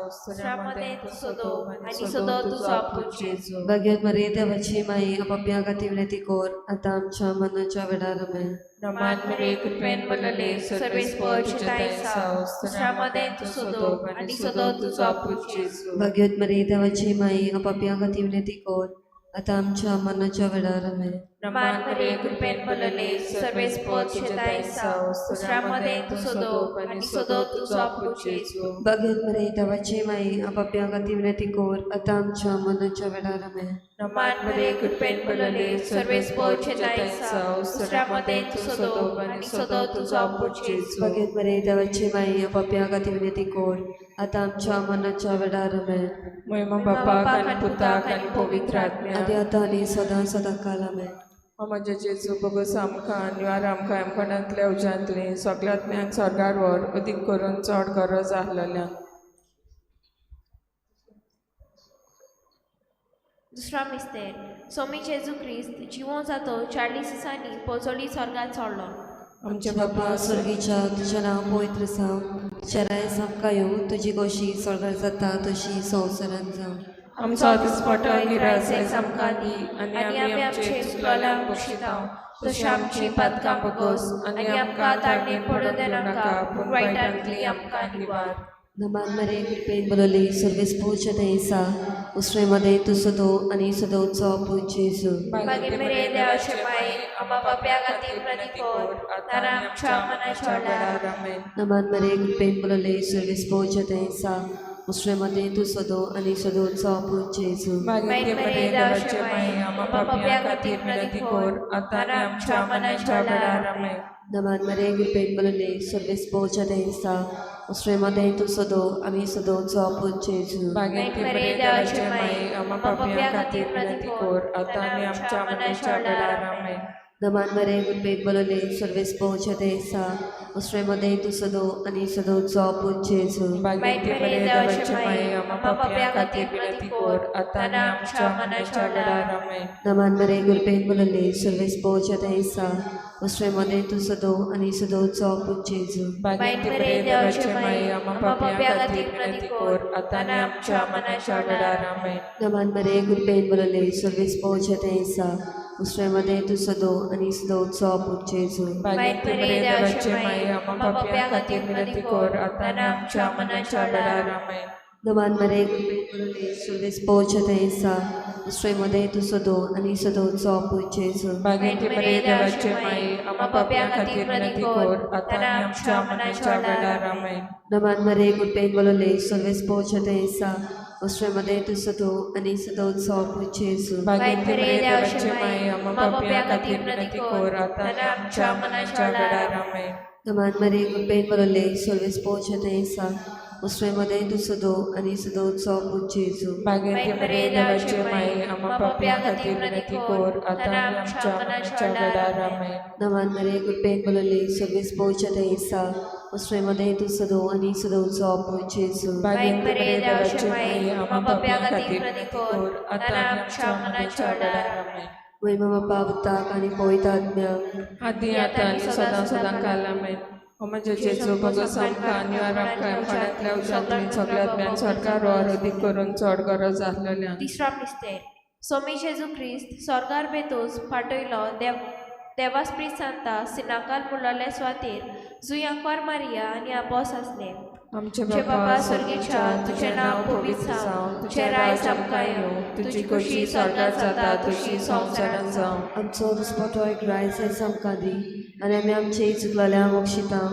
Stramade tu sodo, ani sodo tuzo apud Gesù. Baghet Maria देवाची माई आपापल्या खातीर विनंती कर आता आमच्या मरणाच्या वेळार आमेन. Naman Maria कृपेन बनले सर्वे स्पर्शताय साव Stramade tu sodo, ani sodo tuzo apud Gesù. Baghet Maria देवाची माई आपापल्या खातीर विनंती कर आता आमच्या मरणाच्या वेळार आमेन. Naman Maria कृपेन बनले सर्वे स्पर्शताय साव Stramade tu sodo, ani sodo tuzo apud Gesù. Baghet Maria देवाची माई आपापल्या खातीर विनंती कर आता आमच्या मरणाच्या वेळार आमेन. Naman Maria कृपेन बनले सर्वे स्पर्शताय साव Stramade tu sodo, ani sodo tuzo apud Gesù. Baghet Maria देवाची माई आपापल्या खातीर विनंती कर आता आमच्या मरणाच्या वेळार आमेन. महिमा बापा आणि पुताक आणि पवित्र आत्म्या आदी आता आनी सदां काल आमेन. माझे जेजू बगस आमकां निवार आमकां एमपणांतल्या उज्यांतली सगळ्यात्म्यांक सरकार वर अदीक करून चड गरज आसलेल्या. दुसरा मिस्तेर सोमी जेजू क्रिस्त जिवो जातो 40 दिसांनी पोचोली स्वर्गात चडलो. आमचे बापा स्वर्गीच्या तुझें नांव पवित्र जावं, शराय आमकां येवं, तुजी कशी स्वर्गार जाता तशी संवसारांत जावं. आमचो दिसपटो निराशेस आमकां दी आनी आमी आमचे चुकलांक बक्षितांव तशी आमची पातकां बगस आनी आमकां ताळणेन पडूं देनाका पूण वायटांतली आमकां निवार. नमान मरे कृपेन बोलली सर्वेस पोचे देसा उसरे मध्ये तू सदो आणि सदोचा पूजे जु. मागीर मेरे देवाचे माये आम्हा बाप्या खातीर विनंती कर आतां आमच्या मनाच्या वेळार आमेन. नमान मरे कृपेन बोलली सर्वेस पोचे देसा उसरे मध्ये तू सदो आणि सदोचा पूजे जु. मागीर मेरे देवाचे माये आम्हा बाप्या खातीर विनंती कर आतां आमच्या मनाच्या वेळार आमेन. नमान मरे कृपेन बोलली सर्वेस पोचे देसा उसरे मध्ये तू सदो आणि सदोचा पूजे जु. मागीर मेरे देवाचे माये आम्हा बाप्या खातीर विनंती कर आतां आमच्या मनाच्या वेळार आमेन. नमान मरे कृपेन बोलली सर्वेस पोचे देसा उसरे मध्ये तू सदो आणि सदोचा पूजे जु. मागीर मेरे देवाचे माये आम्हा बाप्या खातीर विनंती कर आतां आमच्या मनाच्या वेळार आमेन. नमान मरे कृपेन बोलली सर्वेस पोचे देसा उसरे मध्ये तू सदो आणि सदोचा पूजे जु. मागीर मेरे देवाचे माये आम्हा बाप्या खातीर विनंती कर आतां आमच्या मनाच्या वेळार आमेन. नमान मरे कृपेन बोलली सर्वेस पोचे देसा उसरे मध्ये तू सदो आणि सदोचा पूजे जु. मागीर मेरे देवाचे माये आम्हा बाप्या खातीर विनंती कर आतां आमच्या मनाच्या वेळार आमेन. नमान मरे कृपेन बोलली सर्वेस पोचे देसा उसरे मध्ये तू सदो आणि सदोचा पूजे जु. मागीर मेरे देवाचे माये आम्हा बाप्या खातीर विनंती कर आतां आमच्या मनाच्या वेळार आमेन. नमान मरे कृपेन बोलली सर्वेस पोचे देसा उसरे मध्ये तू सदो आणि सदोचा पूजे जु. मागीर मेरे देवाचे माये आम्हा बाप्या खातीर विनंती कर आतां आमच्या मनाच्या वेळार आमेन. नमान मरे कृपेन बोलली सर्वेस पोचे देसा उसरे मध्ये तू सदो आणि सदोचा पूजे जु. मागीर मेरे देवाचे माये आम्हा बाप्या खातीर विनंती कर आतां आमच्या मनाच्या वेळार आमेन. नमान मरे कृपेन बोलली सर्वेस पोचे देसा उसरे मध्ये तू सदो आणि सदोचा पूजे जु. मागीर मेरे देवाचे माये आम्हा बाप्या खातीर विनंती कर आतां आमच्या मनाच्या वेळार आमेन. महिमा बापा उताक आणि पवित्र आत्म्या आदी आतां आनी सदां काल आमेन. माझे जेजू बगस आमकां निवार आमकां एमपणांतल्या उज्यांतली सगळ्यात्म्यान सरकार वर अदीक करून चड गरज आसलेल्या. तिसरा मिस्तेर सोमी जेजू क्रिस्त स्वर्गार बेतूस पाटयलो देवास्प्रीत सांता सिनाकाल मुलाले स्वातीर जुयांकवार मारिया आनी आपोस आसले. आमचे बापा स्वर्गीच्या तुझे नाव पवित्र जावं, तुझे रायज आमकां येवं, तुजी कशी स्वर्गात जाता तशी संवसारांत जावं. आमचो दिसपटो एक रायस आमकां दी आनी आमी आमची चुकलेल्या मोक्षितां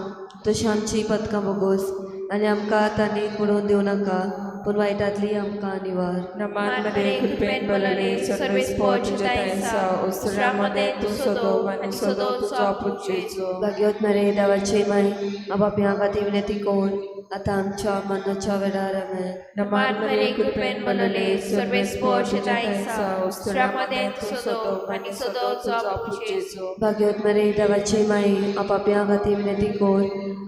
तशी आमची पदकां बोगोस आनी आमकां आतांनी पडोवन दिवं नाका पूण वायटांतली आमकां निवार. नमान मेरे कृपेन बोलले सर्वेस पोचे देसा उसरे मध्ये तू सदो आनी सदोचा पूजे जु. भाग्यवत मरे देवाचे माई आपापल्या खातीर विनंती कर आतां आमच्या मरणाच्या वेळार आमेन. नमान मेरे कृपेन बोलले सर्वेस पोचे देसा उसरे मध्ये तू सदो आनी सदोचा पूजे जु. भाग्यवत मरे देवाचे माई आपापल्या खातीर विनंती कर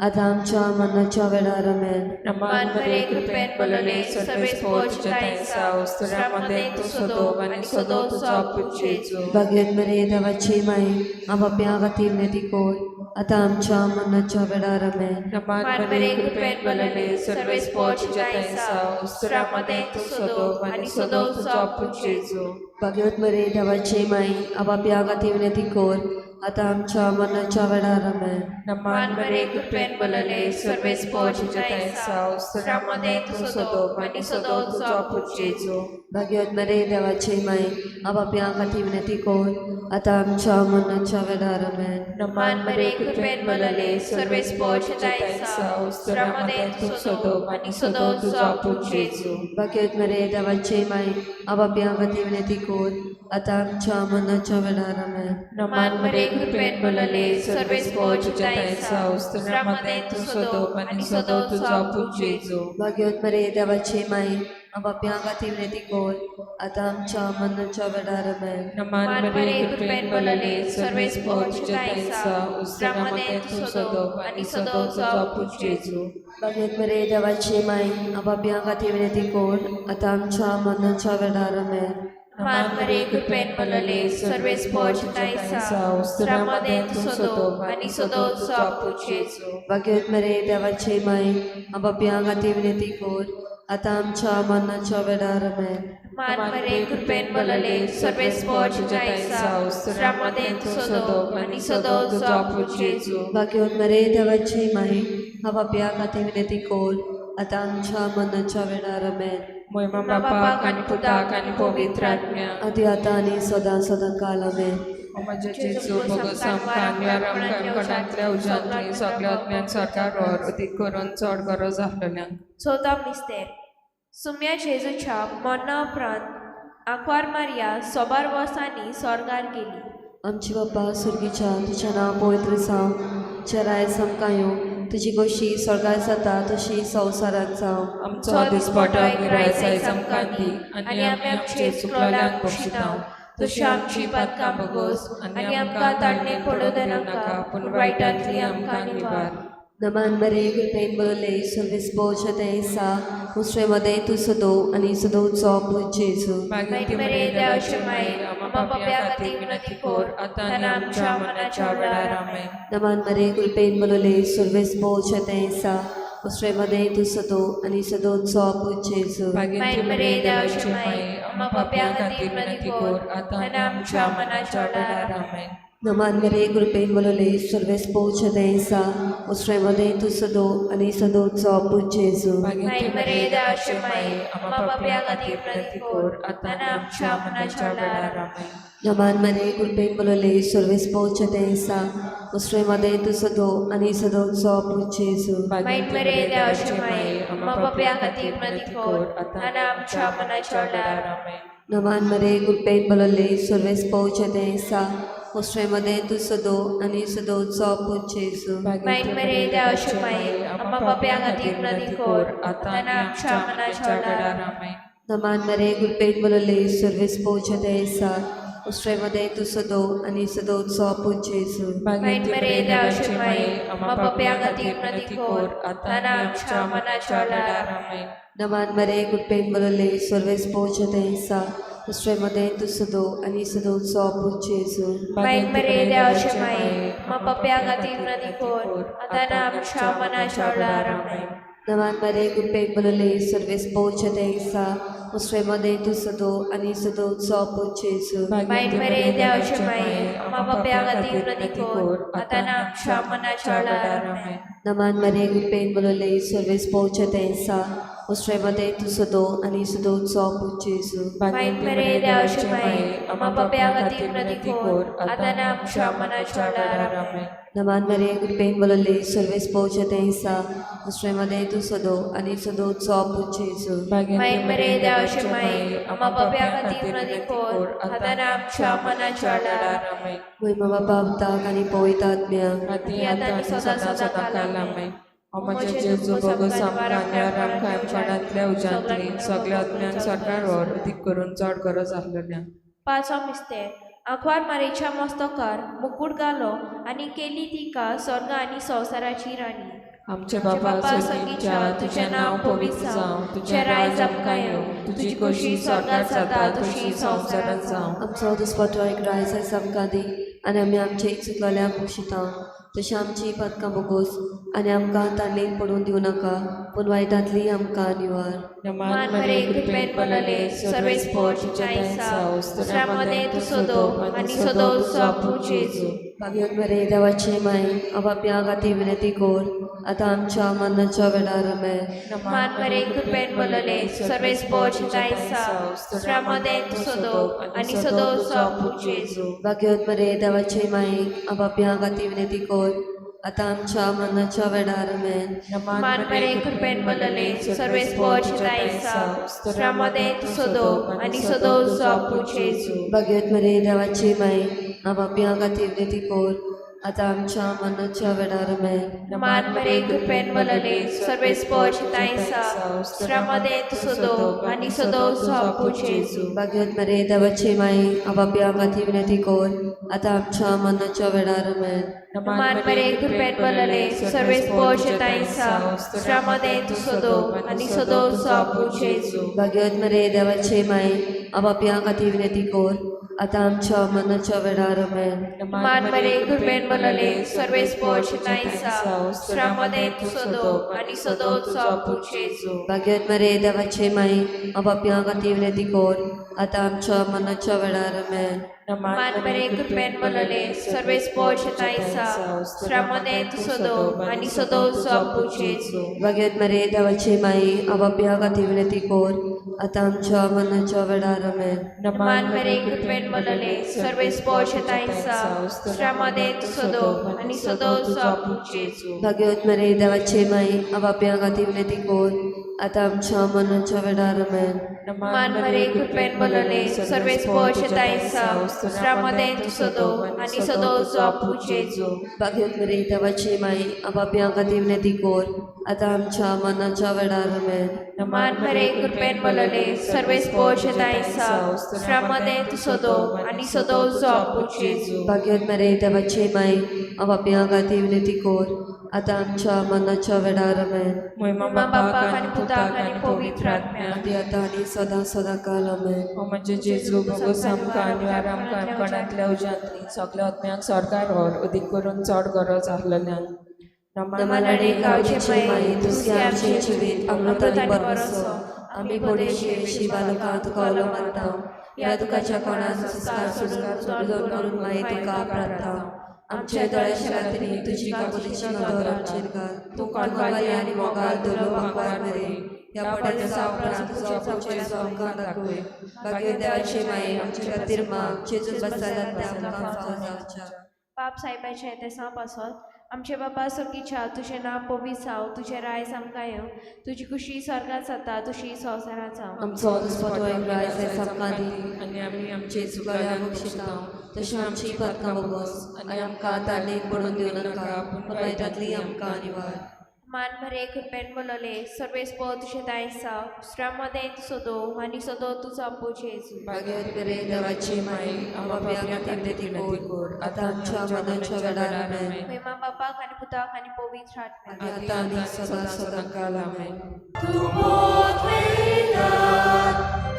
आतां आमच्या मरणाच्या वेळार आमेन. नमान मेरे कृपेन बोलले सर्वेस पोचे देसा उसरे मध्ये तू सदो आनी सदोचा पूजे जु. भाग्यवत मरे देवाचे माई आपापल्या खातीर विनंती कर आता आमच्या मरणाच्या वेळार आमेन. नमान मरे कृपेन बलले सर्वेस पोच जतायसा उस्तरामध्ये तू सोदो आणि सोदो तुझा पुजेजो भाग्यवत मरे देवाचे माई आबाप्या गाती विनंती कोर आता आमच्या मरणाच्या वेळार आमेन. नमान मरे कृपेन बलले सर्वेस पोच जतायसा उस्तरामध्ये तू सोदो आणि सोदो तुझा पुजेजो भाग्यवत मरे देवाचे माई आबाप्या गाती विनंती कोर आता आमच्या मरणाच्या वेळार आमेन. नमान मरे कृपेन बलले सर्वेस पोच जतायसा उस्तरामध्ये तू सोदो आणि सोदो तुझा पुजेजो भाग्यवत मरे देवाचे माई आबाप्या गाती विनंती कोर आता आमच्या मरणाच्या वेळार आमेन. नमान मरे कृपेन बलले सर्वेस पोच जतायसा उस्तरामध्ये तू सोदो आणि सोदो तुझा पुजेजो भाग्यवत मरे देवाचे माई आबाप्या गाती विनंती कोर आता आमच्या मरणाच्या वेळार आमेन. नमान मरे कृपेन बलले सर्वेस पोच जतायसा उस्तरामध्ये तू सोदो आणि सोदो तुझा पुजेजो भाग्यवत मरे देवाचे माई आबाप्या गाती विनंती कोर आता आमच्या मरणाच्या वेळार आमेन. नमान मरे कृपेन बलले सर्वेस पोच जतायसा उस्तरामध्ये तू सोदो आणि सोदो तुझा पुजेजो भाग्यवत मरे देवाचे माई आबाप्या गाती विनंती कोर आता आमच्या मरणाच्या वेळार आमेन. मान मरे कृपेन बलले सर्वेस पोच जतायसा उस्तरामध्ये तू सोदो आणि सोदो तुझा पुजेजो भाग्यवत मरे देवाचे माई आबाप्या गाती विनंती कोर आता आमच्या मरणाच्या वेळार आमेन. महिमा बापाक आणि पुताक आणि पवित्र आत्म्या आदी आता आणि सदा सदा काल आमेन. माझ्या जेजू भगत आमकां कोणांतल्या उज्यांतली सगळ्या आत्म्यांक सरकारावर अदीक करून चड गरज आसलेल्यांक चौथाव मिस्तेर सुम्या जेजूच्या मरणा उपरांत आंकवार मारिया सोबार वर्सांनी स्वर्गार गेली. आमची बाप्पा सुर्गीच्या तुझें नांव पवित्र जावं, तुजें राय समकां येवं, तुजी कशी स्वर्गार जाता तशी संवसारांत जावं. आमचो दिसपटो गिरायसाय आमकां दी आनी आमी आमचे चुकलोल्यांक बक्षितांव तशी आमची पातकां बगोस आनी आमकां ताळणे पडूं नाका पूण वायटांतली आमकां निवार. नमान मरे कृपेन बलले सर्वेस पोच जतायसा उस्त्रेमध्ये तू सदो आणि सदोचो पूज जेजू मागीर मरे देवाचे माये आमा पाप्या खातीर विनंती कोर आतां आनी आमच्या मरणाच्या वेळार आमेन. नमान मरे कृपेन बलले सर्वेस पोच जतायसा उस्त्रेमध्ये तू सदो आणि सदोचो पूज जेजू मागीर मरे देवाचे माये आमा पाप्या खातीर विनंती कोर आतां आनी आमच्या मरणाच्या वेळार आमेन. नमान मरे कृपेन बलले सर्वेस पोच जतायसा उस्त्रेमध्ये तू सदो आणि सदोचो पूज जेजू मागीर मरे देवाचे माये आमा पाप्या खातीर विनंती कोर आतां आनी आमच्या मरणाच्या वेळार आमेन. नमान मरे कृपेन बलले सर्वेस पोच जतायसा उस्त्रेमध्ये तू सदो आणि सदोचो पूज जेजू मागीर मरे देवाचे माये आमा पाप्या खातीर विनंती कोर आतां आनी आमच्या मरणाच्या वेळार आमेन. नमान मरे कृपेन बलले सर्वेस पोच जतायसा उस्त्रेमध्ये तू सदो आणि सदोचो पूज जेजू मागीर मरे देवाचे माये आमा पाप्या खातीर विनंती कोर आतां आनी आमच्या मरणाच्या वेळार आमेन. नमान मरे कृपेन बलले सर्वेस पोच जतायसा उस्त्रेमध्ये तू सदो आणि सदोचो पूज जेजू मागीर मरे देवाचे माये आमा पाप्या खातीर विनंती कोर आतां आनी आमच्या मरणाच्या वेळार आमेन. नमान मरे कृपेन बलले सर्वेस पोच जतायसा उस्त्रेमध्ये तू सदो आणि सदोचो पूज जेजू मागीर मरे देवाचे माये आमा पाप्या खातीर विनंती कोर आतां आनी आमच्या मरणाच्या वेळार आमेन. नमान मरे कृपेन बलले सर्वेस पोच जतायसा उस्त्रेमध्ये तू सदो आणि सदोचो पूज जेजू मागीर मरे देवाचे माये आमा पाप्या खातीर विनंती कोर आतां आनी आमच्या मरणाच्या वेळार आमेन. नमान मरे कृपेन बलले सर्वेस पोच जतायसा उस्त्रेमध्ये तू सदो आणि सदोचो पूज जेजू मागीर मरे देवाचे माये आमा पाप्या खातीर विनंती कोर आतां आनी आमच्या मरणाच्या वेळार आमेन. नमान मरे कृपेन बलले सर्वेस पोच जतायसा उस्त्रेमध्ये तू सदो आणि सदोचो पूज जेजू मागीर मरे देवाचे माये आमा पाप्या खातीर विनंती कोर आतां आनी आमच्या मरणाच्या वेळार आमेन. महिमा बापा उताक आणि पवित्र आत्म्या आतां आनी सदां सदां काल आमेन. माझे जेजू भगत आमकां आमकां कोणांतल्या उज्यांतली सगळ्या आत्म्यांक सरकारावर अदीक करून चड गरज आसलेल्यांक. पांचवो मिस्तेर आंकवार मारेच्या मस्तकार मुकुट घालो आनी केली तिका स्वर्ग आनी संवसाराची राणी. आमचे बाबा संगीच्या तुझें नांव पवित्र जावं, तुजें रायज आमकां येवं, तुजी कशी स्वर्गार जाता तशी संवसारांत जावं. आमचो दिसपटो एक रायज आमकां दी आनी आमी आमचे चुकलोल्यांक बक्षितांव तशें आमची पदकां बोगोस आनी आमकां तांणेक पडून दिवं नाका पूण वायटांतली आमकां निवार नमान मरे कृपेन पलले सर्वे स्पोर्टच्या ताईसाव स्तोत्रामध्ये तू सोदो आणि सोदो सापू जेजू भाग्योत मरे देवाचे माय आबाप्या गाती विनंती कोर आतां आमच्या मरणाच्या वेळार आमेन नमान मरे कृपेन पलले सर्वे स्पोर्टच्या ताईसाव स्तोत्रामध्ये तू सोदो आणि सोदो सापू जेजू भाग्योत मरे देवाचे माय आबाप्या गाती विनंती कोर आतां आमच्या मरणाच्या वेळार आमेन नमान मरे कृपेन पलले सर्वे स्पोर्टच्या ताईसाव स्तोत्रामध्ये तू सोदो आणि सोदो सापू जेजू भाग्योत मरे देवाचे माय आबाप्या गाती विनंती कोर आतां आमच्या मरणाच्या वेळार आमेन नमान मरे कृपेन पलले सर्वे स्पोर्टच्या ताईसाव स्तोत्रामध्ये तू सोदो आणि सोदो सापू जेजू भाग्योत मरे देवाचे माय आबाप्या गाती विनंती कोर आतां आमच्या मरणाच्या वेळार आमेन नमान मरे कृपेन पलले सर्वे स्पोर्टच्या ताईसाव स्तोत्रामध्ये तू सोदो आणि सोदो सापू जेजू भाग्योत मरे देवाचे माय आबाप्या गाती विनंती कोर आतां आमच्या मरणाच्या वेळार आमेन नमान मरे कृपेन पलले सर्वे स्पोर्टच्या ताईसाव स्तोत्रामध्ये तू सोदो आणि सोदो सापू जेजू भाग्योत मरे देवाचे माय आबाप्या गाती विनंती कोर आतां आमच्या मरणाच्या वेळार आमेन नमान मरे कृपेन पलले सर्वे स्पोर्टच्या ताईसाव स्तोत्रामध्ये तू सोदो आणि सोदो सापू जेजू भाग्योत मरे देवाचे माय आबाप्या गाती विनंती कोर आतां आमच्या मरणाच्या वेळार आमेन नमान मरे कृपेन पलले सर्वे स्पोर्टच्या ताईसाव स्तोत्रामध्ये तू सोदो आणि सोदो सापू जेजू भाग्योत मरे देवाचे माय आबाप्या गाती विनंती कोर आतां आमच्या मरणाच्या वेळार आमेन नमान मरे कृपेन पलले सर्वे स्पोर्टच्या ताईसाव स्तोत्रामध्ये तू सोदो आणि सोदो सापू जेजू भाग्योत मरे देवाचे माय आबाप्या गाती विनंती कोर आतां आमच्या मरणाच्या वेळार आमेन नमान मरे कृपेन पलले सर्वे स्पोर्टच्या ताईसाव स्तोत्रामध्ये तू सोदो आणि सोदो सापू जेजू भाग्योत मरे देवाचे माय आबाप्या गाती विनंती कोर आतां आमच्या मरणाच्या वेळार आमेन महिमा बापाक आणि पुताक आणि पवित्र आत्म्याक आदी आतां आनी सदां सदां काल आमेन म्हणजे जेजू भगवत आमकां आनी आमकां कोणांतल्या उज्यांतली सगल्या आत्म्याक सरकार व्हर अदीक करून चड गरज आसलेल्यांक नमानाडे गांवचे माय तुसी आमचे जिवीत अमृतानी बरसो आमी बोडेशी अशी बालकां तुका ओलो मानता ह्या तुकाच्या कोणान संस्कार सोडून करून माय तुका प्रार्थना आमचे दोळ्याच्या रात्री तुजी काकुलीची नदर आमचेर घाल तूं कोणवाली आनी मोगाल दोलो वांगवार मरे ह्या पड्याच्या उपरांत तुजो पुजेचो आमकां दाखय भाग्य देवाचे माये आमचे खातीर माग जेजू बसताल्यात ते आमकां फावो जावच्या पाप साहेबाचे ते सांप आसत आमचे बाबा सर्गीच्या तुझें नांव पवित्र जावं तुझें रायज आमकां येवं तुजी खुशी स्वर्गांत जाता तुशी संवसारांत जावं आमचो दिसपतो एक रायज आमकां दी आनी आमी आमचे चुकल्या बक्षिता तशें आमची पदकां बोगोस आनी आमकां तारणेक पडून दिवं नाका पूण वायटांतली आमकां निवार मान मरे कृपेन बोलले सर्वे स्पोर तुझे दायसाव श्रामध्ये तू सोदो आणि सोदो तुझो आपू जेजू भाग्यवती बरे देवाची माई आबाप्या खातीर ती कोर आतां आमच्या मरणाच्या वेळार आमेन महिमा बापाक आणि पुताक आणि पवित्र आत्म्याक आनी आतां आनी सदां सदां काल आमेन तू मोठवेला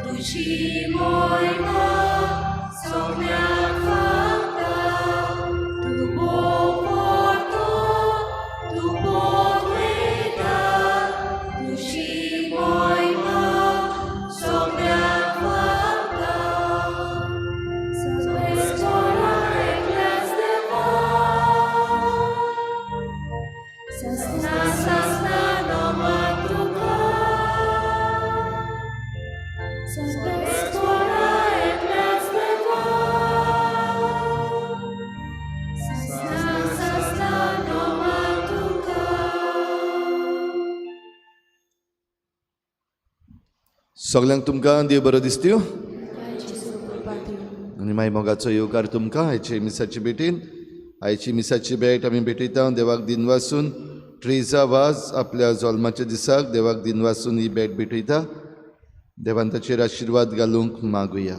तुझी महिमा सगळ्यांक फावता तू मोठो तू मोठवेला तुझी महिमा सगळ्यांक फावता सगळे स्वर्गांत एकल्याच देवा सस्ना सस्ना नमन तुका सगळे स्वर्गांत एकल्याच देवा सस्ना सस्ना नमन तुका सगल्यांक तुमकां देव बरो दिसत्यो आनी मागीर मोगाचो येवकार तुमकां आयचे मिसाची भेटीन आयची मिसाची भेट आमी भेटयता देवाक दिन वासून ट्रेजा वाज आपल्या जल्माच्या दिसाक देवाक दिन वासून ही भेट भेटयता देवान ताचेर आशिर्वाद घालूंक मागुया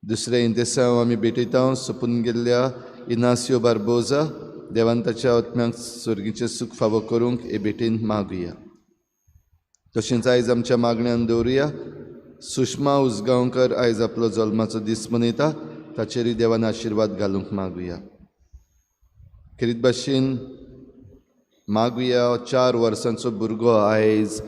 दुसऱ्या इंतेसांव आमी भेटयता सोपून गेल्ल्या इनासियो बार्बोजा देवान ताच्या आत्म्याक स्वर्गीचें सुख फावो करूंक हे भेटेन मागुया तशेंच आयज आमच्या मागण्यांत दवरुया सुषमा उसगांवकर आयज आपलो जल्माचो दीस मनयता ताचेरूय देवान आशिर्वाद घालूंक मागुया खेरीत भाशेन मागुया 4 वर्सांचो भुरगो आयज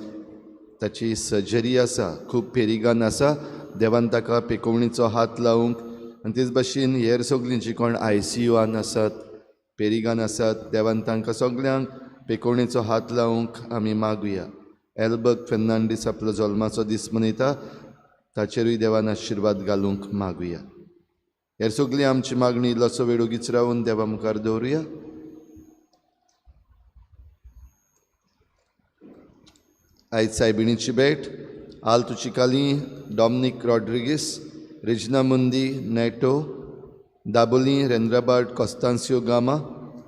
ताची सर्जरी आसा, खूब पेरिगान आसा. देवान ताका पेकोवणीचो हात लावूंक आनी तेच भाशेन हेर सगळीं जीं कोण ICUआन आसात, पेरिगान आसात, देवान तांकां सगळ्यांक पेकोवणीचो हात लावूंक आमी मागुया. एल्बर्ट फेर्नांडीस आपलो जल्माचो दीस मनयता, ताचेरूय देवान आशिर्वाद घालूंक मागुया. हेर सगळीं आमची मागणी इल्लोसो वेळ उगीच रावन देवा मुखार दवरुया. आयज सायबिणीची भेट आल्तो चिकाली, डॉमिनिक रॉड्रिगीस, रिजना मुंदी नेटो, दाबोली रेंद्राबाट Constancio Gama,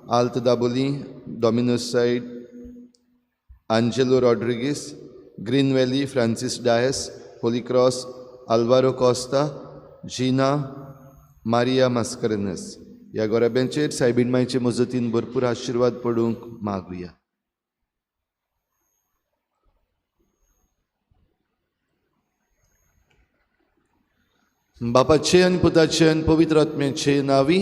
Alto Dabolim Domino's side Angelo Rodrigues, Green Valley Francis Dias, Holy Cross Alvaro Costa, Gina Maria Mascarenhas. ह्या गोराब्यांचेर सायबीण मायचे मजतीन भरपूर आशिर्वाद पडूंक मागुया. बापाचे आनी पुताचे आनी पवित्र आत्म्याचे नावी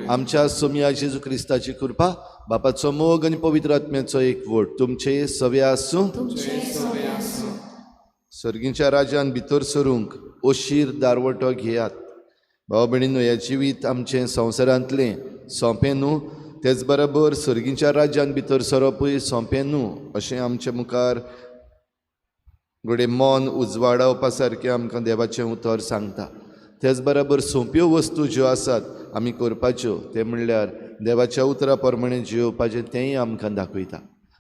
आमच्या सोम्या जेजू क्रिस्ताची कृपा, बापाचो मोग आनी पवित्र आत्म्याचो एकवट तुमचे सवे आसूं. सर्गीच्या राज्यान भितर सरूंक ओशीर दारवटो घेयात. भावा भयणीनो, ह्या जिवीत आमचें संवसारांतलें सोंपें न्हू, तेच बरोबर सर्गीच्या राज्यान भितर सरपूय सोंपें न्हू अशें आमच्या मुखार घोडे मन उजवाडावपा सारकें आमकां देवाचें उतर सांगता. तेच बरोबर सोंप्यो वस्तू ज्यो आसात आमी करपाच्यो, ते म्हणल्यार देवाच्या उतरा प्रमाणे जियोवपाचें तेंय आमकां दाखयता.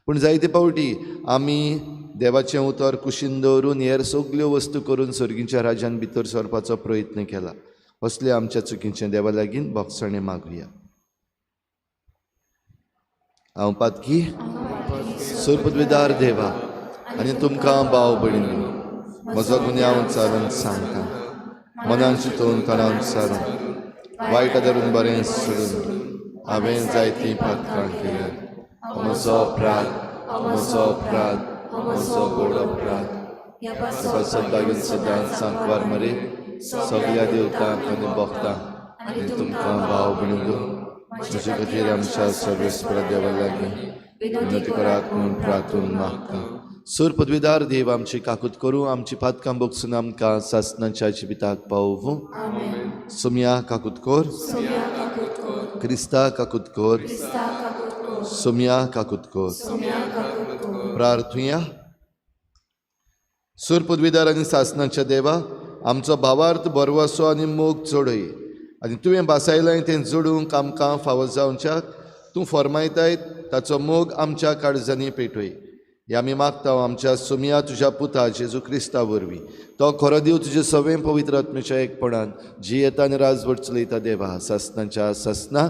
पूण जायते फावटी आमी देवाचें उतर कुशीन दवरून हेर सगल्यो वस्तू करून सर्गीच्या राज्यान भितर सरपाचो प्रयत्न केला. असले आमच्या चुकीचें देवा लागीं भोगसणे मागुया. हांव पातकी सुरपदवेदार देवा आनी तुमकां भाव भयणीनो, म्हजो गुन्यांव चालून सांगता, मनान चिंतून तणावन सारून वायट धरून बरें सोडून हांवें जायतीं पातकां केल्यात. म्हजो अपराध, म्हजो अपराध, म्हजो गोड अपराध. सदां सदां सांकवार मरे सगळ्या देवतांक आनी भक्तांक आनी तुमकां भाव भयणीनो, म्हजे खातीर आमच्या सर्वेस्परा देवा लागीं विनंती करात म्हूण प्रार्थून मागता. सूर पदवीदार देव आमची काकूत करूं, आमची पातकां भोगसून आमकां सासणाच्या जिविताक पावूं. सोम्या काकूत कोर, क्रिस्ता काकूत कोर, सोम्या काकूत कोर. प्रार्थुया. सूर पदवीदार आनी सासणाच्या देवा, आमचो भावार्थ बरवासो आनी मोग जोडय आनी तुवें बासायलाय तें जोडूंक आमकां फावो जावच्याक तूं फरमायताय ताचो मोग आमच्या काळजांनी पेटय. हे आमी मागता आमच्या सोम्या तुज्या पुता जेजू क्रिस्ता वरवीं. तो खरो देव तुजे सवें पवित्र आत्म्याच्या एकपणान जियेता आनी राजवट चलयता देवा सासणाच्या सासना.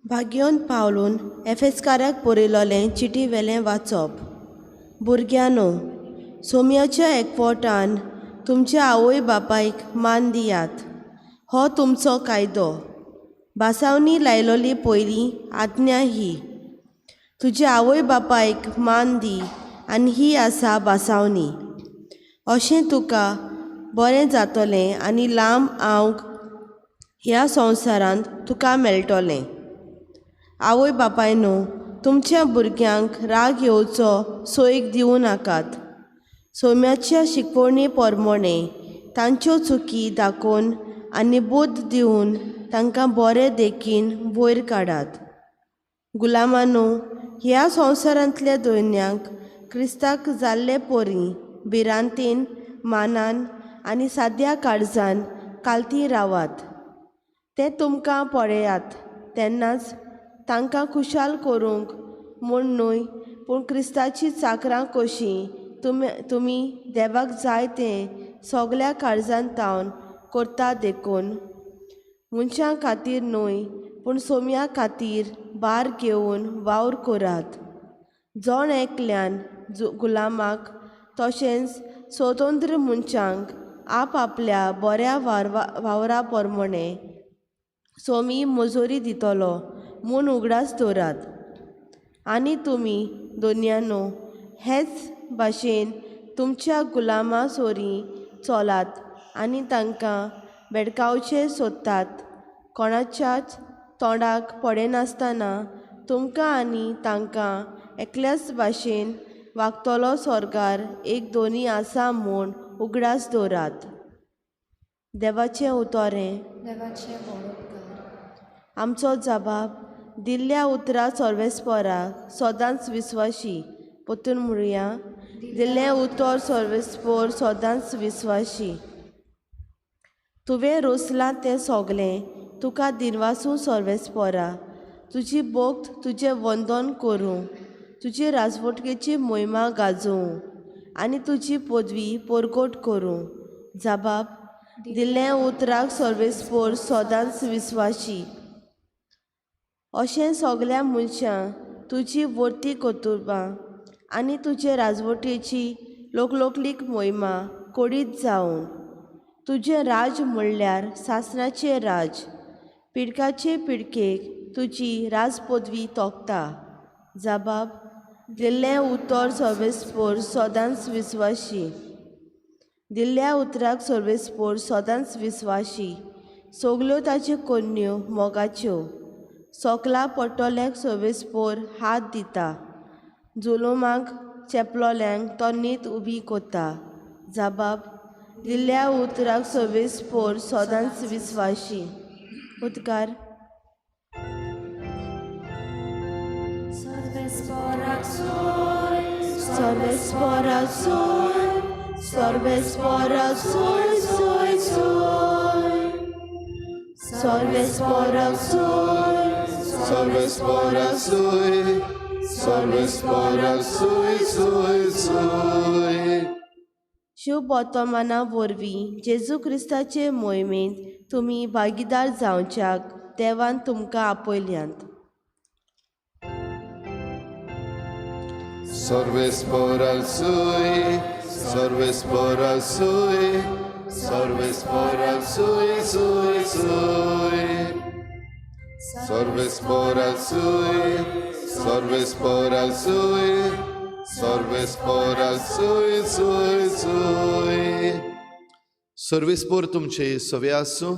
भाग्योन पावलून एफेसकाराक बरयलोलें चिटी वेलें वाचप. भुरग्यानो, सोम्याच्या एकवटान तुमच्या आवय बापायक मान दियात. हो तुमचो कायदो. बासावनी लायलोली पयली आज्ञा ही, तुज्या आवय बापायक मान दी आनी ही आसा बासावनी. अशें तुका बरें जातलें आनी लांब आवंक ह्या संवसारांत तुका मेळटलें. आवय बापायनो, तुमच्या भुरग्यांक राग येवचो सोयीक दिवं नाकात. सोम्याच्या शिकवणी प्रमाणे तांच्यो चुकी दाखोवन आनी बुद्ध दिवन तांकां बरें देखीन वयर काडात. गुलामानो, ह्या संवसारांतल्या दोयन्यांक क्रिस्ताक जाल्ले पोरी भिरांतीन, मानान आनी साद्या काळजान कालती रावात. ते तुमकां पळयात तेन्नाच तांकां खुशाल करूंक म्हूण न्हय, पूण क्रिस्ताची चाकरां कशीं तुमी देवाक जाय तें सगल्या काळजान तावन करता देखून मनशां खातीर न्हय, पूण सोम्या खातीर भार घेवन वावर करात. जण एकल्यान गुलामाक तशेंच स्वतंत्र मनशांक आपल्या बऱ्या वावरा प्रमाणे सोमी मजुरी दितलो म्हूण उगडास दवरात. आनी तुमी दोनयानो हेच भाशेन तुमच्या गुलामा सोरी चलात आनी तांकां बेडकावचे सोदतात. कोणाच्याच तोंडाक पडेनासतना तुमकां आनी तांकां एकल्याच भाशेन वागतलो सरकार एक दोनी आसा म्हूण उगडास दवरात. देवाचें उतोरें. आमचो जबाब दिल्ल्या उतरां सर्वेस्पोराक सदांच विस्वाशी. परतून म्हणुया, दिल्लें उतर सर्वेस्पोर सदांच विस्वाशी. तुवें रोसलां तें सोगलें तुका दिनवासूं सर्वेस्पोरा. तुजी भोक्त तुजें वंदन करूं, तुजी राजवटकेची मोहिमा गाजोवं आनी तुजी पदवी परगोट करूं. जबाब दिल्लें उतराक सर्वेस्पोर सदांच विस्वाशी. अशें सगल्या मनशां तुजी वर्ती कोतुरबां आनी तुजे राजवटीची लोकलोकलीक मोहिमा कोडीत जावन तुजें राज म्हणल्यार सासणाचें राज. पिडकाचे पिडकेक तुजी राजपदवी तोखता. जबाब दिल्लें उतर सर्वेस्पोर सदांच विस्वाशी. दिल्ल्या उतराक सर्वेस्पोर सदांच विस्वाशी. सगल्यो ताच्यो कन्यो मोगाच्यो. सोकला पडटोल्यांक सर्वेस्पोर हात दिता. जुलुमाक चेपलोल्यांक तो न्हीद उबी कोत्ता. जबाब दिल्ल्या उतराक सर्वेस्पोर सदांच विस्वाशी. उद्गार. सर्वेस्पोराक सोय, सर्वेस्पोराक सोय, सर्वेस्पोराक सोय सोय सोय. सर्वेस्पोराक सोय, सर्वेस्पोराक सोय, सर्वेस्पोराक सोय सोय सोय. शुभ वर्तमाना वरवीं जेजू क्रिस्ताचे मोहिमेंत तुमी भागीदार जावच्याक देवान तुमकां आपयल्यांत. सर्वेस्porak sui, सर्वेस्porak sui, सर्वेस्porak sui, sui, sui. सर्वेस्porak sui, सर्वेस्porak sui, सर्वेस्porak sui, sui, sui. सर्वेस्पोर तुमचे सवे आसूं.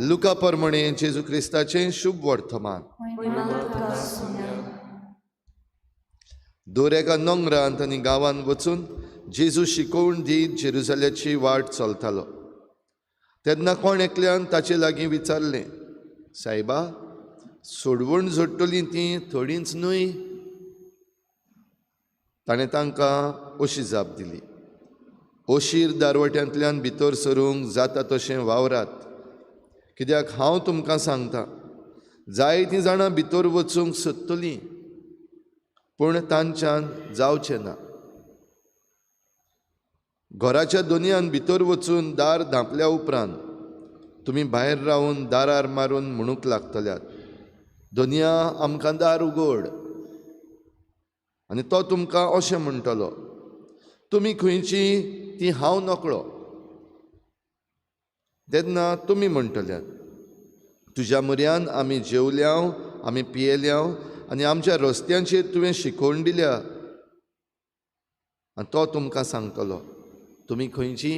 लुका प्रमाणे जेजू क्रिस्ताचें शुभ वर्तमान. दर एका नोंगरांत आनी गांवांत वचून जेजू शिकोवण दीत जेरुसलेमाची वाट चलतालो. तेन्ना कोण एकल्यान ताचे लागीं विचारलें, सायबा, सोडवण जोडटलीं तीं थोडींच न्हय? ताणें तांकां अशी जाप दिली, ओशीर दारवट्यांतल्यान भितर सरूंक जाता तशें वावरात. कित्याक हांव तुमकां सांगतां, जायतीं जाणां भितर वचूंक सोदतलीं, पूण तांच्यान जावचें ना. घराच्या दोनयान भितर वचून दार धांपल्या उपरांत तुमी भायर रावन दारार मारून म्हणूंक लागतल्यात, दोनया आमकां दार उगड. आनी तो तुमकां अशें म्हणटलो, तुमी खंयची ती हांव नकळो. तेन्ना तुमी म्हणटल्यात, तुज्या म्हऱ्यान आमी जेवल्याव, आमी पियेल्याव आनी आमच्या रस्त्यांचेर तुवें शिकोवण दिल्या. आनी तो तुमकां सांगतलो, तुमी खंयची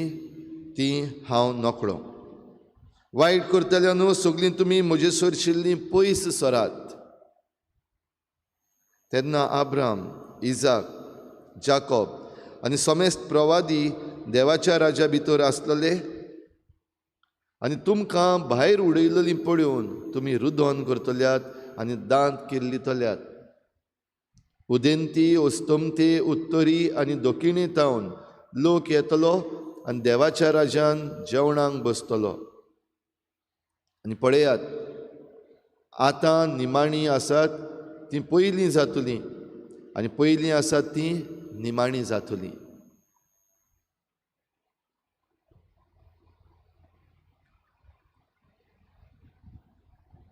ती हांव नकळो. वायट करतल्यान सगळीं तुमी म्हजे सरशिल्लीं पयस सरात. तेन्ना आब्राम, इजाक, जाकोब आनी समेस्त प्रवादी देवाच्या राज्या भितर आसलेले आनी तुमकां भायर उडयलेलीं पळोवन तुमी रुदन करतल्यात आनी दांत किर्लितल्यात. उदेंती, ओस्तमते, उत्तरी आनी दक्षिणेतावन लोक येतलो आनी देवाच्या राज्यान जेवणाक बसतलो. आनी पळयात, आतां निमाणीं आसात तीं पयलीं जातलीं आनी पयलीं आसात तीं निमाणीं जातलीं.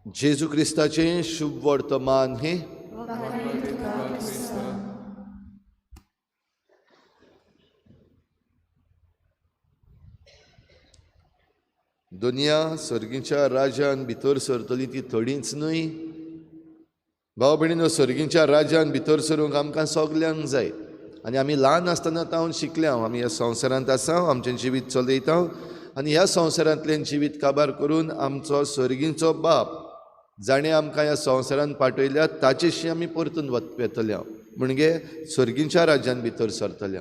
जेजू क्रिस्ताचें शुभ वर्तमान हे दुनिया सर्गीच्या राज्यान भितर सरतली ती थोडींच न्हय. भाव भयणीनो, सर्गीच्या राज्यान भितर सरूंक आमकां सगल्यांक जाय. आनी आमी ल्हान आसतना तावन शिकल्या आमी ह्या संवसारांत आसा आमचें जिवीत चलयता आनी ह्या संवसारांतल्यान जिवीत काबार करून आमचो सर्गीचो बाप जाणें आमकां ह्या संवसारांत पाठयल्या ताचेशी आमी परतून येतले म्हणजे सर्गीच्या राज्यान भितर सरतले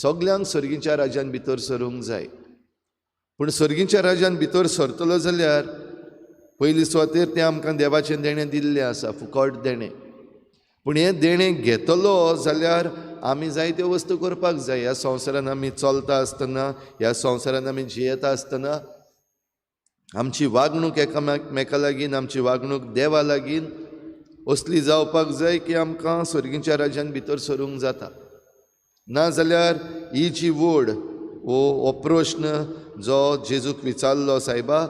सगल्यांक सर्गीच्या राज्यान भितर सरूंक जाय पूण सर्गीच्या राज्यान भितर सरतलो जाल्यार पयली सुवातेर तें आमकां देवाचें देणें दिल्लें आसा फुकट देणें पूण हें देणें घेतलो जाल्यार आमी जायत्यो वस्तू करपाक जाय ह्या संवसारान आमी चलता आसतना ह्या संवसारान आमी जियेता आसतना आमची वागणूक एकामेका लागीं आमची वागणूक देवा लागीं असली जावपाक जाय की आमकां सर्गीच्या राज्यान भितर सरूंक जाता ना जाल्यार ही जी वोड हो प्रश्न जो जेजूक विचारलो सायबा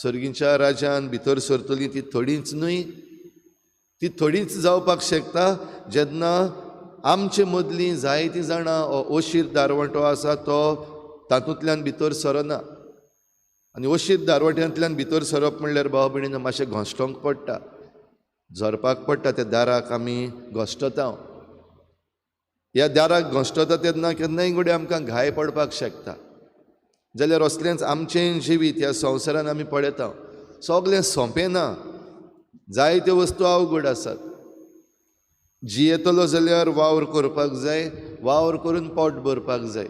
सर्गीच्या राज्यान भितर सरतली ती थोडीच न्हय ती थोडीच जावपाक शकता जेन्ना आमचे मदलीं जायतीं जाणां ओशीर दारवटो आसा तो तातूंतल्यान भितर सरना आनी ओशीर दारवट्यांतल्यान भितर सरप म्हणल्यार भाव भयणीन मातशें घोश्टोंक पडटा झरपाक पडटा त्या दाराक आमी घोश्टता ह्या दाराक घोश्टता तेन्ना केन्नाय घडये आमकां घाय पडपाक शकता जाल्यार असलेंच आमचें जिवीत ह्या संवसारान आमी पळयता सगलें सोंपें ना जायत्यो वस्तू अवघड आसात जियेतलो जाल्यार वावर करपाक जाय वावर करून पोट भरपाक जाय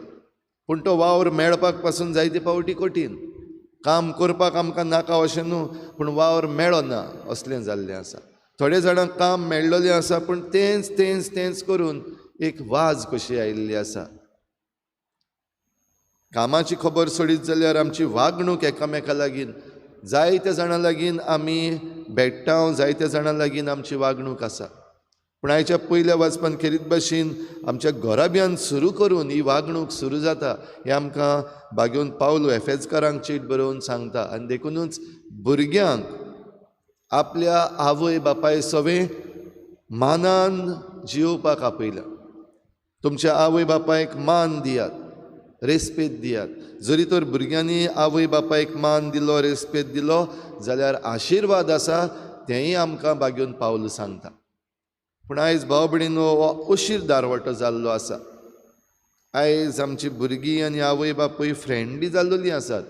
पूण तो वावर मेळपाक पासून जायते फावटी कठीण काम करपाक आमकां नाका अशें न्हू पूण वावर मेळना असलें जाल्लें आसा थोडे जाणांक काम मेळ्ळलें आसा पूण तेंच करून एक वाज कशी आयिल्ली आसा कामाची खबर सोडीत जाल्यार आमची वागणूक एकामेका लागीं जायत्या जाणां लागीं आमी भेट्टा जायत्या जाणां लागीं आमची वागणूक आसा पूण आयच्या पयल्या वाचपान खेरीत भाशेन आमच्या घराब्यान सुरू करून ही वागणूक सुरू जाता हें आमकां बागेवन पावलो एफेजकारांक चीट बरोवन सांगता आनी देखूनच भुरग्यांक आपल्या आवय बापाय सवें मानान जियोवपाक आपयला तुमच्या आवय बापायक मान दियात रेस्पेद दियात जरी तर भुरग्यांनी आवय बापायक मान दिलो रेस्पेद दिलो जाल्यार आशिर्वाद आसा तेंय आमकां बागेवन पावलो सांगता पूण आयज भाव भयणीनो हो ओशीर दारवटो जाल्लो आसा आयज आमची भुरगीं आनी आवय बापूय फ्रेंडली जाल्लोलीं आसात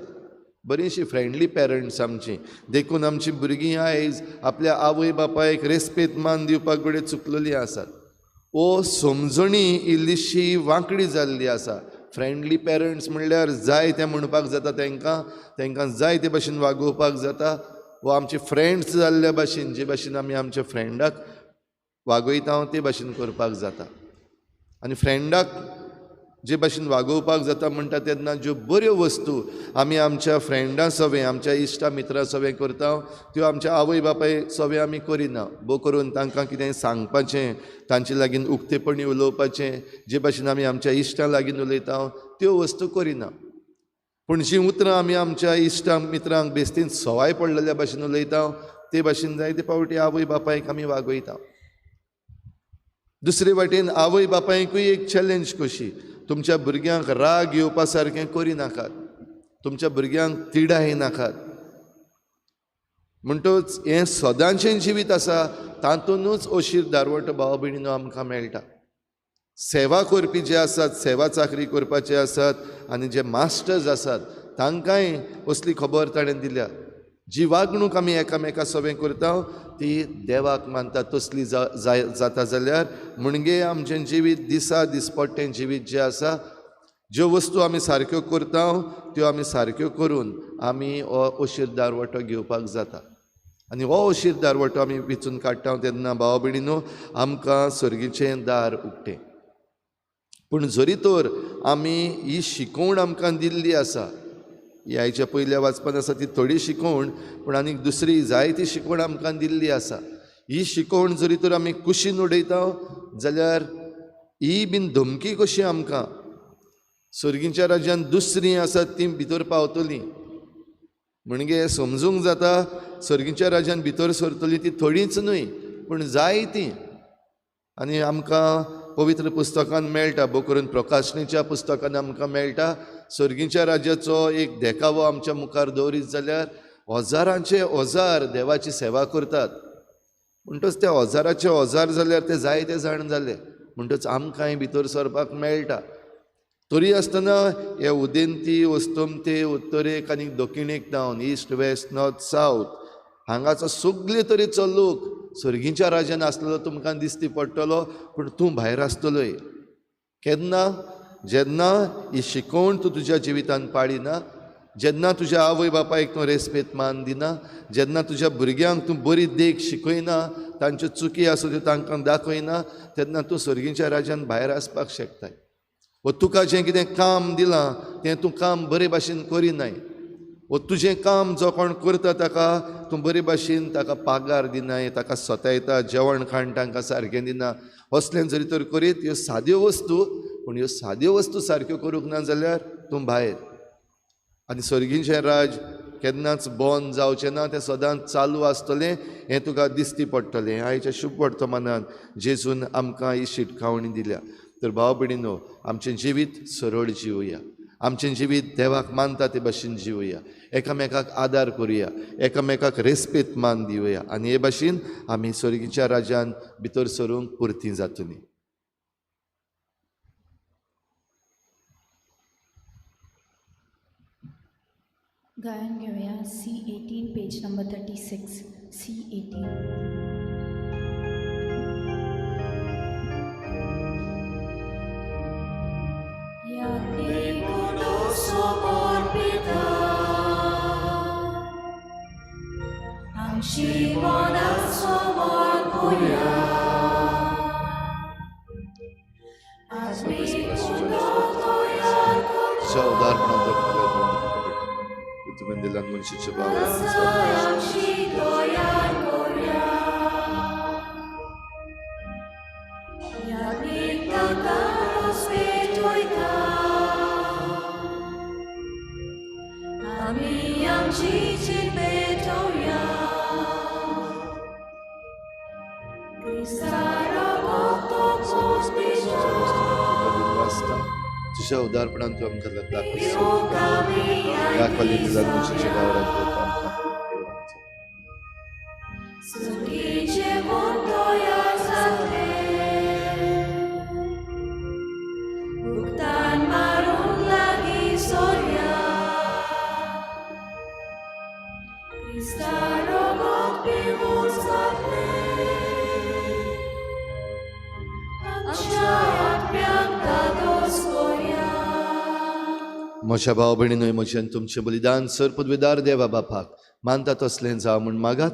बरींशीं फ्रेंडली पेरंट्स आमची देखून आमची भुरगीं आयज आपल्या आवय बापायक रेस्पेद मान दिवपाक घडये चुकलेलीं आसात ओ समजणी इल्लीशी वांकडी जाल्ली आसा फ्रेंडली पेरंट्स म्हणल्यार जाय तें म्हणपाक जाता तांकां जाय ते भाशेन वागोवपाक जाता वो आमचे फ्रेंड्स जाल्ल्या भाशेन जे भाशेन आमी आमच्या फ्रेंडाक वागयता ते भाशेन करपाक जाता आनी फ्रेंडाक जे भाशेन वागोवपाक जाता म्हणटा तेन्ना ज्यो बऱ्यो वस्तू आमी आमच्या फ्रेंडा सवें आमच्या इश्टा मित्रा सवें करता त्यो आमच्या आवय बापाय सवें आमी करिना बो करून तांकां कितेंय सांगपाचें तांचे लागीं उक्तेपणी उलोवपाचें जे भाशेन आमी आमच्या इश्टां लागीं उलयता त्यो वस्तू करिना पूण जीं उतरां आमी आमच्या इश्टांक मित्रांक बेस्तीन सवाय पडलेल्या भाशेन उलयता ते भाशेन जायते फावटी आवय बापायक आमी वागयता दुसरे वाटेन आवय बापायकूय एक चॅलेंज कशी तुमच्या भुरग्यांक राग येवपा सारकें करिनाकात तुमच्या भुरग्यांक तिडाय नाकात म्हणटच हें सदांचें जिवीत आसा तातूंतूच अशीर दारवटो भाव भयणीनो आमकां मेळटा सेवा करपी जे आसात सेवा चाकरी करपाचे आसात आनी जे मास्टर्स आसात तांकांय असली खबर ताणें दिल्या जी वागणूक आमी एकामेका सवें करता ती देवाक मानता तसली जाता जाल्यार म्हणजे आमचें जिवीत दिसा दिसपट्टें जिवीत जें आसा ज्यो वस्तू आमी सारक्यो करता त्यो आमी सारक्यो करून आमी हो अशीर दारवटो घेवपाक जाता आनी हो अशीर दारवटो आमी वेंचून काडटा तेन्ना भाव भयणीनो आमकां सर्गीचें दार उक्तें पूण जरी तर आमी ही शिकवण आमकां दिल्ली आसा ह्याच्या पयल्या वाचपान आसा ती थोडी शिकवण पूण आनीक दुसरी जायती शिकवण आमकां दिल्ली आसा ही शिकवण जरी तर आमी कुशीन उडयता जाल्यार ही बीन धमकी कशी आमकां सर्गीच्या राज्यान दुसरीं आसात तीं भितर पावतलीं म्हणजे समजूंक जाता सर्गीच्या राज्यान भितर सरतलीं ती थोडींच न्हय पूण जायतीं आनी आमकां पवित्र पुस्तकान मेळटा बो करून प्रकाशणेच्या पुस्तकान आमकां मेळटा सर्गीच्या राज्याचो एक देखावो आमच्या मुखार दवरीत जाल्यार हजारांचे हजार देवाची सेवा करतात म्हणटच त्या हजाराचे हजार जाल्यार ते जायते जाण जाले म्हणटच आमकांय भितर सरपाक मेळटा. तरी आसतना हे उदेंती वस्तुमते उत्तरेक आनी दक्षिणेक जावन ईस्ट वेस्ट नॉर्थ सावथ हांगाचो सगळे तरेचो लोक सर्गीच्या राज्यान आसलेलो तुमकां दिश्टी पडटलो, पूण तूं भायर आसतलोय. केन्ना? जेन्ना ही शिकवण तूं तुज्या जिवितांत पाळिना, जेन्ना तुज्या आवय बापायक तूं रेस्पेत मान दिना, जेन्ना तुज्या भुरग्यांक तूं बरी देख शिकयना, तांच्यो चुकी आसूं त्यो तांकां दाखयना, तेन्ना तूं सर्गीच्या राज्यान भायर आसपाक शकताय. व तुका जें कितें काम दिलां तें तूं काम बरे भाशेन करिनाय, व तुजें काम जो कोण करता ताका तूं बरे भाशेन ताका पागार दिनाय, ताका स्वतायता जेवण खाण तांकां सारकें दिना. असलें जरी तर करीत ह्यो साद्यो वस्तू, पूण ह्यो साद्यो वस्तू सारक्यो करूंक ना जाल्यार तूं भायर. आनी सर्गीचें राज केन्नाच बंद जावचें ना, तें सदांच चालू आसतलें, हें तुका दिश्टी पडटलें. आयच्या शुभ वर्तमानान जेजून आमकां ही शिटकावणी दिल्या. तर भाव भयणीनो, आमचें जिवीत सरळ जिवुया, आमचें जिवीत देवाक मानता ते भाशेन जिवुया, एकामेकाक आदार करुया, एकामेकाक रेस्पेत मान दिवया, आनी हे भाशेन आमी सर्गीच्या राज्यान भितर सरूंक पुर्ती जातलीं. गायन घेऊया C18 पेज नंबर 36. C18. तुम्ही दिला मनशीच्या भावांचा तुझ्या उदारपणान तू आमकां दाखवली दिला मनशीच्या भावांचा म्हज्या भाव भयणींनो, म्हजें तुमचें बलिदान सर पदवीदार देवा बापाक मानता तसलें जावं म्हूण मागात.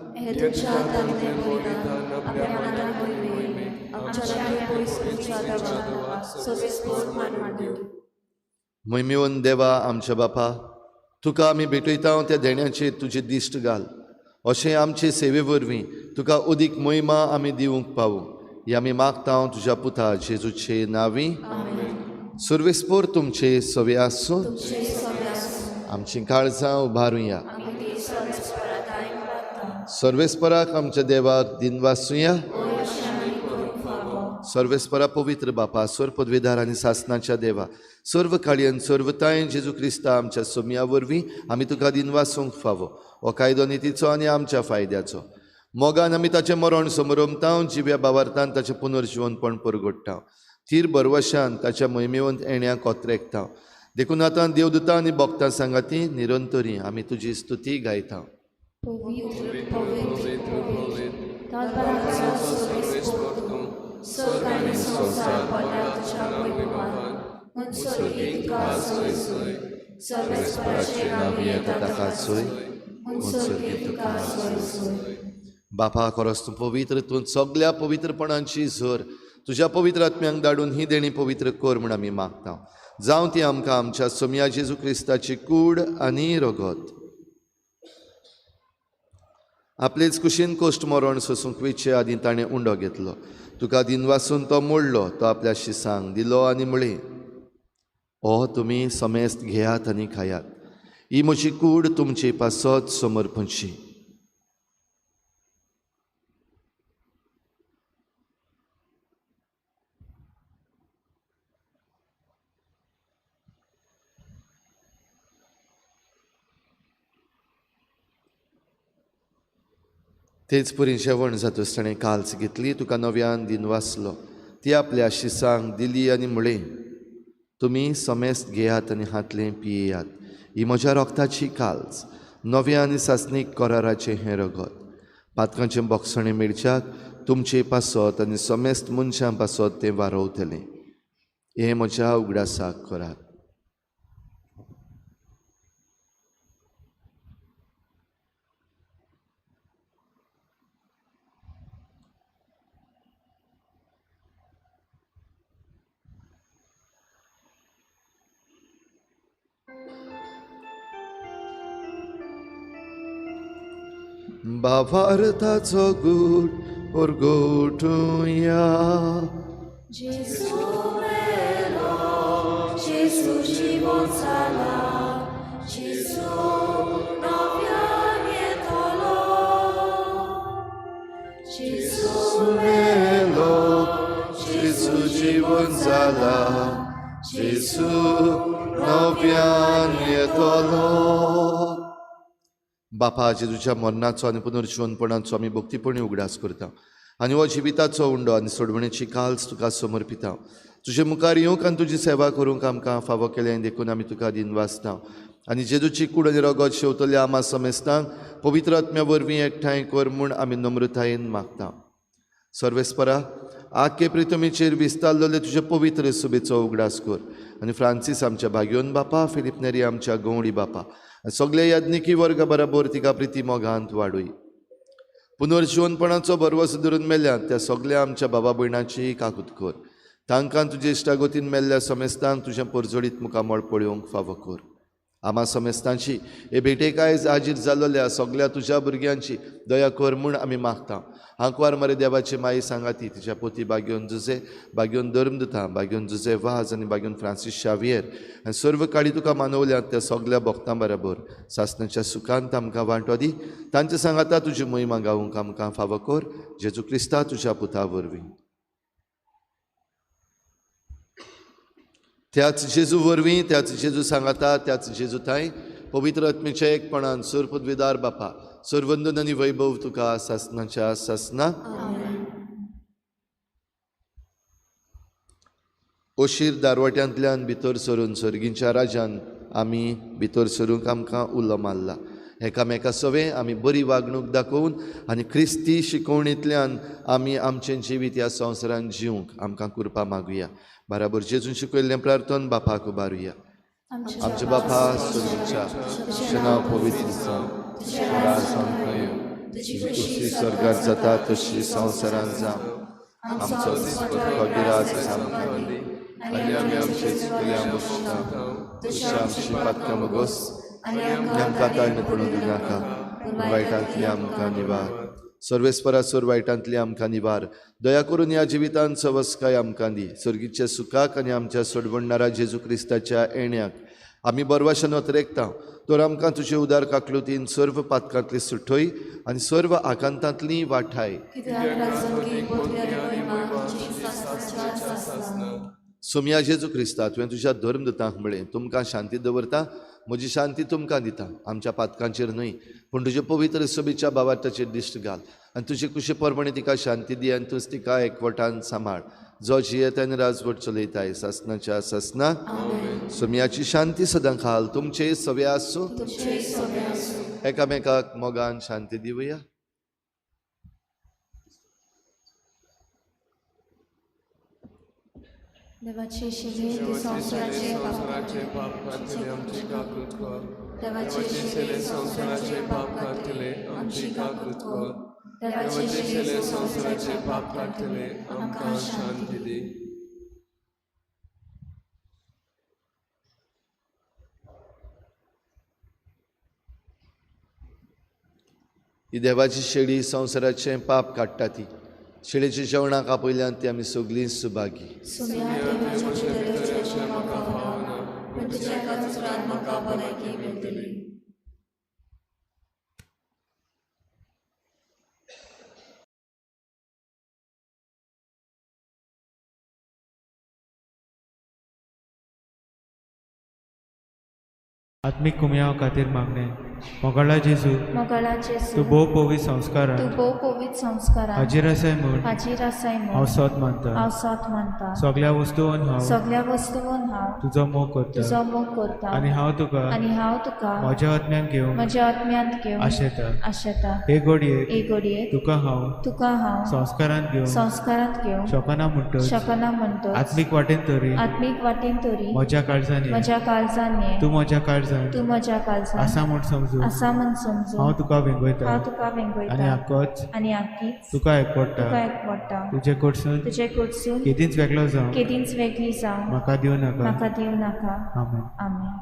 मोहिमेवन देवा आमच्या बापा, तुका आमी भेटयता त्या देण्याचेर तुजें दिश्ट घाल. अशें आमचे सेवे वरवीं तुका अदीक मोहिमा आमी दिवंक पावूं, ही आमी मागता तुज्या पुता जेजूचे नांवी. सर्वेस्पोर तुमचे सवे आसूं, आमची काळजां उबारुया. सर्वेस्पराक आमच्या देवाक दिन वाचुया. सर्वेस्परा पवित्र बापा, स्वर पदवीदार आनी सासणाच्या देवा, सर्व काळयेन सर्वतायेन जेजू क्रिस्ता आमच्या सोम्या वरवीं आमी तुका दिन वाचूंक फावो. हो कायदो नितीचो आनी आमच्या फायद्याचो. मोगान आमी ताचें मरण समरमता, जिव्या भावार्थान ताचें पुनर्जीवनपण परगट्टा. तीर बरवशान ताच्या मोहिमेवंत येण्याक कोत्रेकता. देखून आतां देवदूतां आनी भक्तां सांगाती निरंतरी आमी तुजी स्तुती गायता. बापा खरोच तूं पवित्र, तूं सगळ्या पवित्रपणांची झर तुज्या पवित्र आत्म्यांक धाडून ही देणी पवित्र कर म्हूण आमी मागता. जावं ती आमकां आमच्या सोम्या जेजू क्रिस्ताची कूड आनी रगत. आपलेच कुशीन कोश्ट मरण सोसूंक वेचे आदी ताणें उंडो घेतलो. तुका दिन वाचून तो मोडलो, तो आपल्या शिसांक दिलो आनी म्हळें, ओ तुमी समेस्त घेयात आनी खायात, ही म्हजी कूड तुमचे पासत समर्पणची. तेच परी जेवण जातूस ताणें काल्स घेतली, तुका नव्यान दिन वाचलो, ती आपल्या शिसांक दिली आनी म्हळें, तुमी समेस्त घेयात आनी हातलें पियेयात. ही म्हज्या रोगताची काल्स, नव्या आनी सासणीक कराराचें हें रगत. पातकांचें बोगसणें मेळच्याक तुमचे पासत आनी समेस्त मनशां पासत तें वारोवतलें. हें म्हज्या उगडासाक करात. भावार्थाचो गूढ परगोटुया. मेलो, जेजू जीवन जाला, जेजू नव्यान येतलो. बापा, जेजूच्या मरणाचो आनी पुनर्जीवनपणाचो आमी भक्तीपणी उगडास करता आनी हो जिविताचो उंडो आनी सोडवणेची काल्स तुका समर्पिता. तुजे मुखार येवंक आनी तुजी सेवा करूंक आमकां फावो केलें देखून आमी तुका दिनवासता. आनी जेजूची कूड आनी रगत शेवतल्या आमा समेस्तांक पवित्र आत्म्या वरवीं एकठांय कर म्हूण आमी नम्रतायेन मागता. सर्वेस्परा, आख्खे प्रितमेचेर विस्तारलेले तुजे पवित्र सुबेचो उगडास कर. आनी फ्रांसीस आमच्या भाग्योन बापा, फिलिप नेरी आमच्या गवळी बापा, सगळे याज्ञिकी वर्ग बराबर तिका प्रिती मोगांत वाडूय. पुनर्जीवनपणाचो बरवस धरून मेल्ल्यात त्या सगळ्या आमच्या बाबा भयणाची काकूत कर. तांकां तुजे इश्टागतीन मेल्ल्या समेस्तांक तुजें परजोडीत मुखामळ पळोवंक फावो कर. आमा समेस्तांची हे भेटेक आयज हाजीर जाल्ल्या सगळ्या तुज्या भुरग्यांची दया कर म्हूण आमी मागता. हांकवार मरे देवाची माई सांगाती, तिच्या पोती बाग्योन जुजे, बाग्योन धर्मदुता, बाग्योन जुजे वाज आनी बाग्योन फ्रांसीस शावियर आनी सर्व काळी तुका मानवल्यात त्या सगळ्या भक्तां बरोबर सासणाच्या सुखांत आमकां वांटो दी. तांचे सांगाता तुजी महिमा गावूंक आमकां फावो कर. जेजू क्रिस्ता तुज्या पुता वरवीं. त्याच जेजू वरवीं, त्याच जेजू सांगाता, त्याच जेजू थंय पवित्र आत्मेच्या एकपणान सुर पदवीदार बापा, सर्वंदन आनी वैभव तुका सासणाच्या सासना. ओशीर दारवट्यांतल्यान भितर सरून सर्गींच्या राजान आमी भितर सरूंक आमकां उलो मारला. एकामेका सवे आमी बरी वागणूक दाखोवन आनी क्रिस्ती शिकवणींतल्यान आमी आमचें जिवीत ह्या संवसारांत जिवंक आमकां कृपा मागुया. बराबर जेजून शिकयल्लें प्रार्थन बापाक उबारुया. आमच्या बापा स्वर्गीच्या, तुजें नांव पवित्र जावं, तुजें राज येवं, तुजी कुशी स्वर्गांत जाता तशी संवसारांत जावं. आमचो दिसपट्टो गिरास आमकां दी आनी आमी आमचे चुकल्यांक बक्षिता, तशी आमची पातकां मागोस आनी आमकां ताळणी पडूंक दिनाका, पूण वायटांतली आमकां निवार. सर्वेस्परा सोर वायटांतली आमकां निवार. दया करून ह्या जिवितांत सवस्काय आमकां दी. सर्गीच्या सुखाक आनी आमच्या सोडवणणारा जेजू क्रिस्ताच्या येण्याक आमी बरवाशान वतरेकता. तर आमकां तुजे उदार काकलुतीन सर्व पातकांतली सुटोय आनी सर्व आकांतांतली वाठाय. सोम्या जेजू क्रिस्ता, तुवें तुज्या धर्मदुतांक म्हळें, तुमकां शांती दवरता, म्हजी शांती तुमकां दिता. आमच्या पातकांचेर न्हय पूण तुजे पवित्र सोबीच्या बाबार्थाचेर दिश्ट घाल आनी तुजे कुशी परमणी तिका शांती दी आनी तुज तिका एकवटान सांबाळ. जो जियेत आनी राजवट चलयताय सासणाच्या सासना. सोम्याची शांती सदां खाल तुमचे सवे आसूं. एकामेकाक मोगान शांती दिवया. देवाचे शिवे संवसाराचे पाप काढतले आमची काकूत कर. देवाचे शिवे संवसाराचे पाप काढतले आमची काकूत कर. देवाचे शिवे संवसाराचे पाप काढतले आमकां शांती दी. ही देवाची शेळी संवसाराचें पाप काडटा ती. शेळेच्या जेवणाक आपयल्यान ती आमी सगळीं सुभागी. आत्मीक कुमयाव खातीर मागणें. मोगाळा जेजू मोगाळा जेजू तूं भोव पवित्र तूं संस्कारान भोव पवित्र संस्कारान हाजीर आसाय म्हूण हाजीर आसाय हांव म्हूण सोत मानता हांव सोत मानता सगळ्या वस्तूंन हांव सगळ्या वस्तूंन हांव तुजो मोग करता तुजो मोग करता आनी हांव तुका आनी हांव तुका म्हज्या आत्म्यान घेवन म्हज्या आत्म्यांत घेवन आशेता आशेता हे घडयेक एक घडयेक तुका हांव तुका हांव संस्कारान घेवन संस्कारांत घेवन शकना म्हणटच शकना म्हणटच आत्मीक वाटेन तरी आत्मीक वाटेन तरी म्हज्या काळजांनी म्हज्या काळजान ये तूं म्हज्या काळजान तूं म्हज्या काळजान आसा म्हूण समजू आसा म्हूण समजू हांव तुका वेंगयता हांव तुका आनी वेंगयता आक्कोच आनी आख्खीच तुका एकवडटा तुका एकवडटा तुजे कडसून तुजे कडसून केदींच वेगळो जावं केदींच वेगळी जावं म्हाका दिवं नाका म्हाका दिवं नाका आमेन आमेन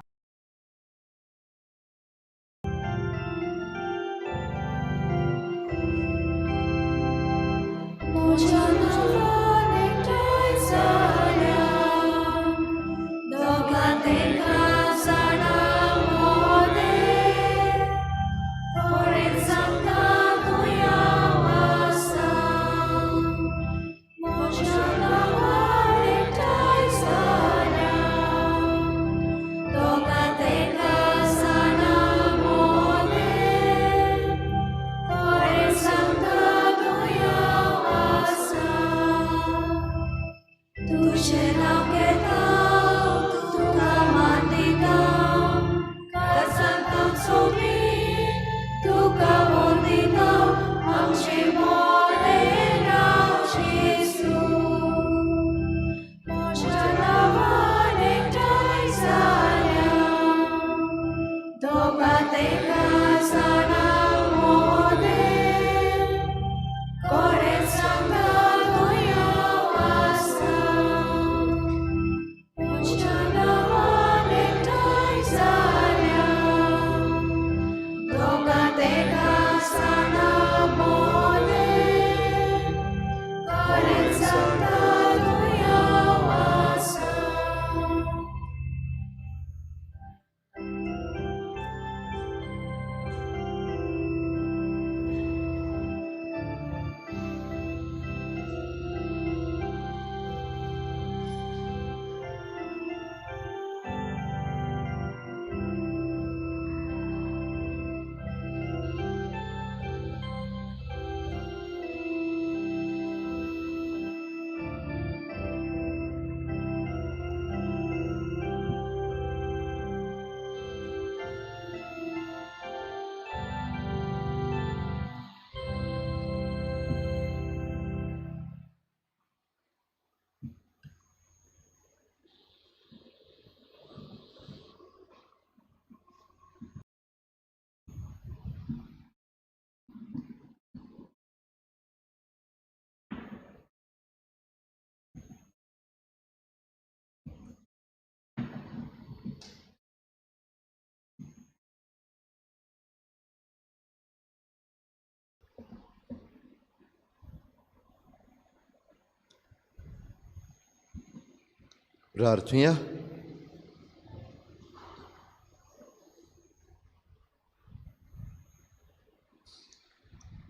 प्रार्थुया.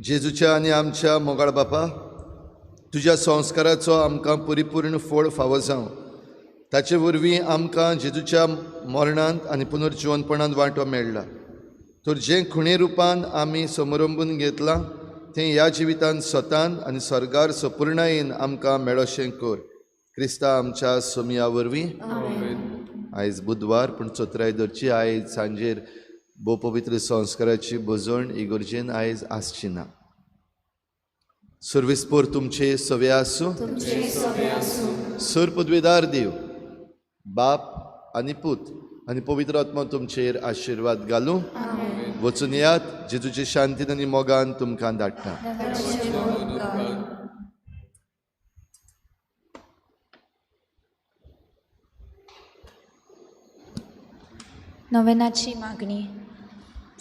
जेजूच्या आनी आमच्या मोगाळ बापा, तुज्या संस्काराचो आमकां परिपूर्ण फळ फावो जावं. ताचे वरवीं आमकां जेजूच्या मरणांत आनी पुनर्जिवनपणांत वांटो मेळ्ळा. तर जें खुणे रुपान आमी समरंभून घेतलां तें ह्या जिवितांत स्वतान आनी स्वर्गार संपूर्णायेन आमकां मेळोशें कर. क्रिस्ता आमच्या सोमया वरवीं. आयज बुधवार पूण चोत्रायदरची आयज सांजेर भोव पवित्र संस्काराची बजवण इगर्जेन आयज आसची ना. सर्वेस्पोर तुमचे सवे आसूं. सर पदवेदार देव बाप आनी पूत आनी पवित्र आत्मा तुमचेर आशिर्वाद घालूं. वचून यात. जेजूचे शांतीन आनी मोगान तुमकां धाडटा. नोवेनाची मागणी.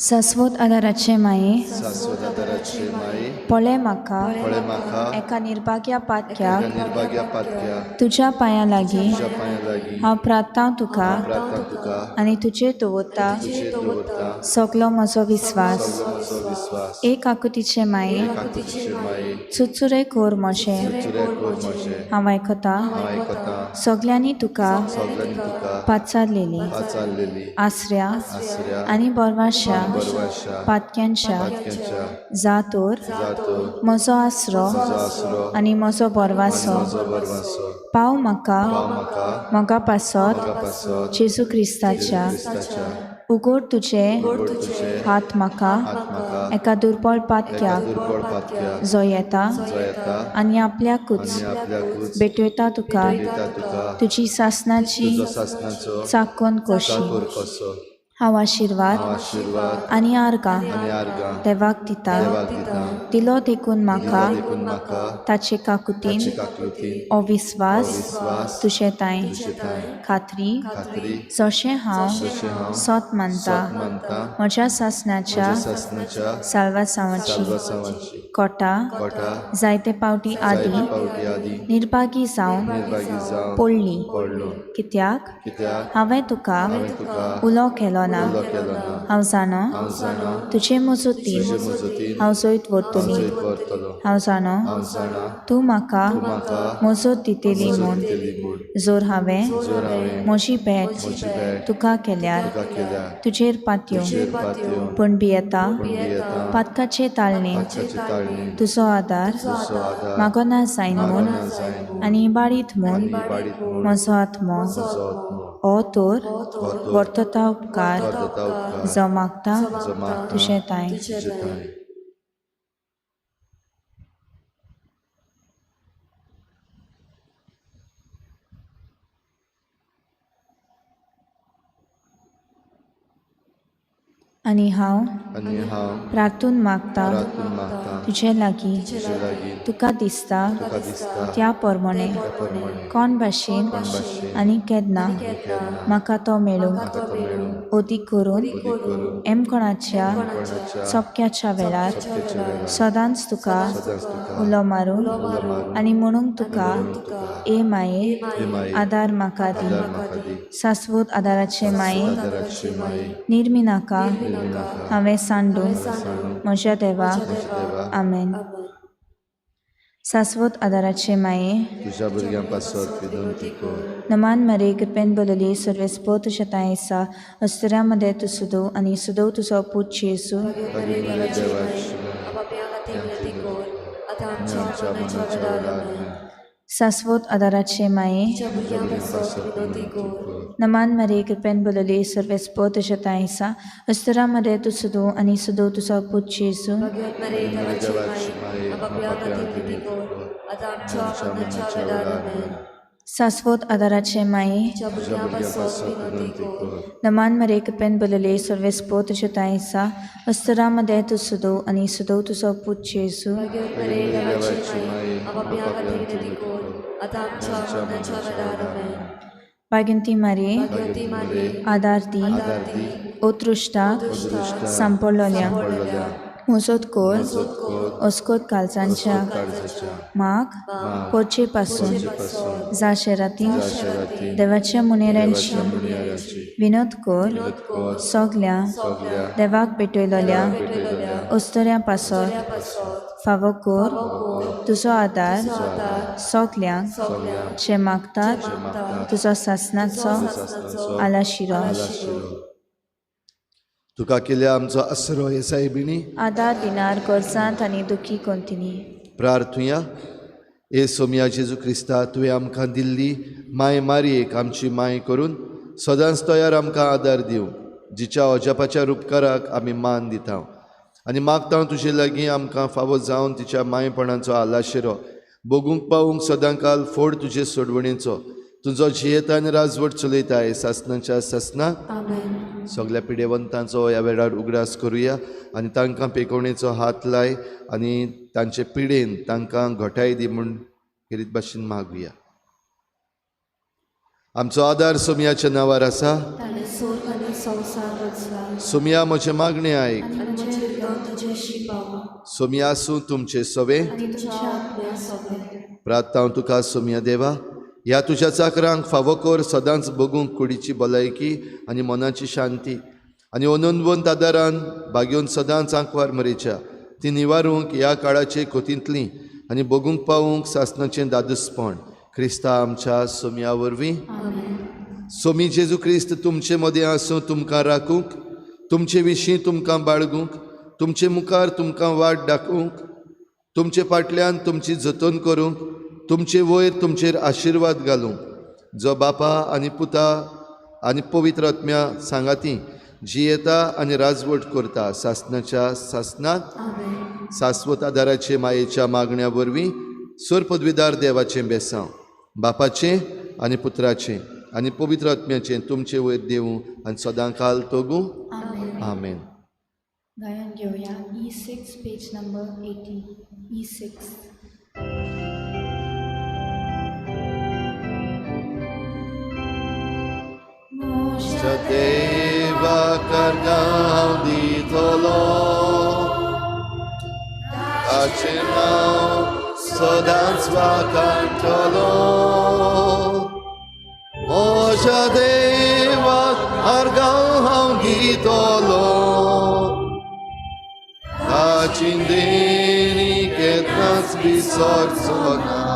शाश्वत आदाराचे माये, शाश्वत आदाराचे माये, पळय म्हाका पळय म्हाका एका निर्भाग्या पातक्या निर्भाग्या पातक्या तुज्या पांया लागीं तुज्या पांया लागीं हांव प्रार्थना तुका प्रार्थना तुका आनी तुजेर दवरता तुजेर दवरता. सगलो म्हजो विस्वास. सगळो म्हजो विस्वास. एक आकुतीचे माये, काकुतीचे माये, चुचुरे कोर मोशें चुचुऱ्या कोर मोशें हांव आयकता. हांव आयकतां. सगल्यांनी तुका सगळ्यांनी तुका पाचारलेली वाचारलेली आसऱ्या आसऱ्या आनी बोरवाश्या परवाशा पातक्यांच्या पातक्यांच्या जातोर जातो म्हजो आसरो आसरो आनी म्हजो बरवासो म्हजो बरवासो पाव म्हाका म्हाका मोगा पासत पासत जेजू क्रिस्ताच्या क्रिस्ताच्या उगोड तुजे तुझे हात म्हाका म्हाका एका दुर्बळ पातक्याक दुर्बळ पातक्या जो येता जो येता आनी आपल्याकूच आनी आपल्याकूच भेटयता तुका दिता तुका तुजी सासनाची तुजो सासनाचो चाकोन कोशी चाकोर कसो हांव आशिर्वाद आशिर्वाद आनी आर्गां आनी आर्गां देवाक दिता देवाक दिता दिलो देखून म्हाका देखून म्हाका ताचे काकुतीन काकुतीन अविस्वास विश्वास तुजे ताई तुजेताय खात्री खात्री जशें हांव हांव सत मानता मानता म्हज्या सासनाच्या सासनाच्या साल्वासावाची साल्वासावांची कोटा कोटा जायते पावटी आदी पावटी आदी निर्भागी जावन निर्भागी जावन पडली पडलो कित्याक कित्याक हांवें तुका तुका उलो केलो ना उलो केलो ना हांव जाणो हांव जाणा तुजे मजतीन मजतीन हांव जैत व्हरतली जैत व्हरतलो हांव जाणो हांव जाणा तूं म्हाका म्हाका मजत दितली म्हूण दिली म्हूण जोर हांवें जर हांवें म्हजी भेट भेट तुका केल्यार तुका केल्या तुजेर पातयो पातयो पूण भियेता येता पातकाचे ताळणे ताची ताळणी तुजो आदार तुजो आदार मागोना जायन म्हूण जायन आनी बाळीत म्हूण बाडीत म्हूण म्हजो आत्मो जotmo हो तोर वर्तता उपकार वर्तता उपकार जो मागता जो मागता तुजे ताय तुजे ताय आनी हांव आनी हांव प्रार्थून मागता रातून मागता तुजे लागीं तुजे लागीं तुका दिसता तुका दिसता त्या प्रमाणे प्रमाणे कोण भाशेन आनी केन्ना म्हाका तो मेळूंक तो मेळून ओदी करून करून एम कोणाच्या कोणाच्या चपक्याच्या वेळार वेळार सदांच तुका सदांच तुका उलो मारून आनी म्हणूंक तुका ए माये माये आदार म्हाका दी म्हाका दी शाश्वत आदाराचे माये आदाराची माये निर्मी नाका हांवें सांडून म्हज्या देवा देवा आमेन शाश्वत आदाराचे माये तुज्या भुरग्यां पासत विनंती कर नमान मरे कृपेन बोलली सर्वेस्पो तुझ्या तायेसा अस्तरामध्ये तू सुदो आणि सुदो तुझो पूत जेसू भगिनीला देवाची आमच्या मनाच्या वेळार शाश्वत आदाराचे माये तुज्या भुरग्यां पासत विनंती कर नमान मरे कृपेन बोलली सर्वेस्पो तुझ्या तायेसा अस्तरामध्ये तू सुदो आणि सुदो तुझो पूत जेसू देवाची माये विनंती कर आमच्या मनाच्या वेळार शाश्वत आदाराचे माये तुज्या भुरग्यां पासत विनंती कर नमान मरे कृपेन बोलली सर्वेस्पो तुझ्या तायेसा अस्तरामध्ये तू सुदो आणि सुदो तुझो पूत जेसू देवाची माये विनंती कर आमच्या मनाच्या वेळार बागिंती मारे आदार दी दी ओतृष्टा सांपडलोल्या मुजत कोर अस्कोत कालचांच्या माग पोचे पासून जाशेराती देवाच्या मुनेऱ्यांची विनोद कोर सगल्या देवाक भेटयलोल्या अस्तऱ्या पासत फावो कोर तुजो आदार सगल्यांक जे मागतात तुजो सासनाचो आलाशिरो तुका केल्या आमचो आसरो हे सायबिणी आदार दिनार गरजांत आनी दुखी कोंतिनी प्रार्थुया ए सोमिया जेजू क्रिस्ता तुवें आमकां दिल्ली माय मारयेक आमची माय करून सदांच तयार आमकां आदार दिवं जिच्या अजापाच्या उपकाराक आमी मान दिता आनी मागता तुजे लागीं आमकां फावो जावन तिच्या मायपणाचो आलाशिरो बोगूंक पावूंक सदां काल फोड तुजे सोडवणेचो तुजो जियेता आनी राजवट चलयताय सासनाच्या सासना सगळ्या पिडेवंतांचो ह्या वेळार उगडास करुया आनी तांकां पेकोवणेचो हात लाय आनी तांचे पिडेन तांकां घटाय दी म्हूण खेरीत भाशेन मागुया आमचो आदार सोमियाच्या नांवार आसा सोमिया म्हजे मागणे आयक सोमिया आसूं तुमचे सवे प्रार्थना तुका सोमिया देवा ह्या तुज्या चाकरांक फावो कर सदांच बगूंक कुडीची भलायकी आनी मनाची शांती आनी अनंदवंत आदारान भाग्योन सदांच आंकवार मरेच्या ती निवारूंक ह्या काळाचे खोतींतली आनी बगूंक पावूंक सासनाचें दादूसपण क्रिस्ता आमच्या सोमिया वरवीं सोमी जेजू क्रिस्त तुमचे मदें आसूं तुमकां राखूंक तुमचे विशीं तुमकां बाळगूंक, तुमचे मुखार तुमकां वाट दाखोवंक, तुमचे फाटल्यान तुमची जतन करूंक, तुमचे वयर तुमचेर आशिर्वाद घालूंक, जो बापा आनी पुता आनी पवित्र आत्म्या सांगाती जियेता आनी राजवट करता सासणाच्या सासणात शाश्वत आदाराचे मायेच्या मागण्या वरवीं सोर पदवीदार देवाचें बेसांव बापाचें आनी पुत्राचें आनी पवित्र आत्म्याचें तुमचे वयर देवूं आनी सदांकाल तोगूं आमेन. गायन घेऊया E6 page number 80 E6. Deva cargau di tolo Acimau sodan svakantolo Moja deva cargau di tolo Acindeni che trans bisorzonan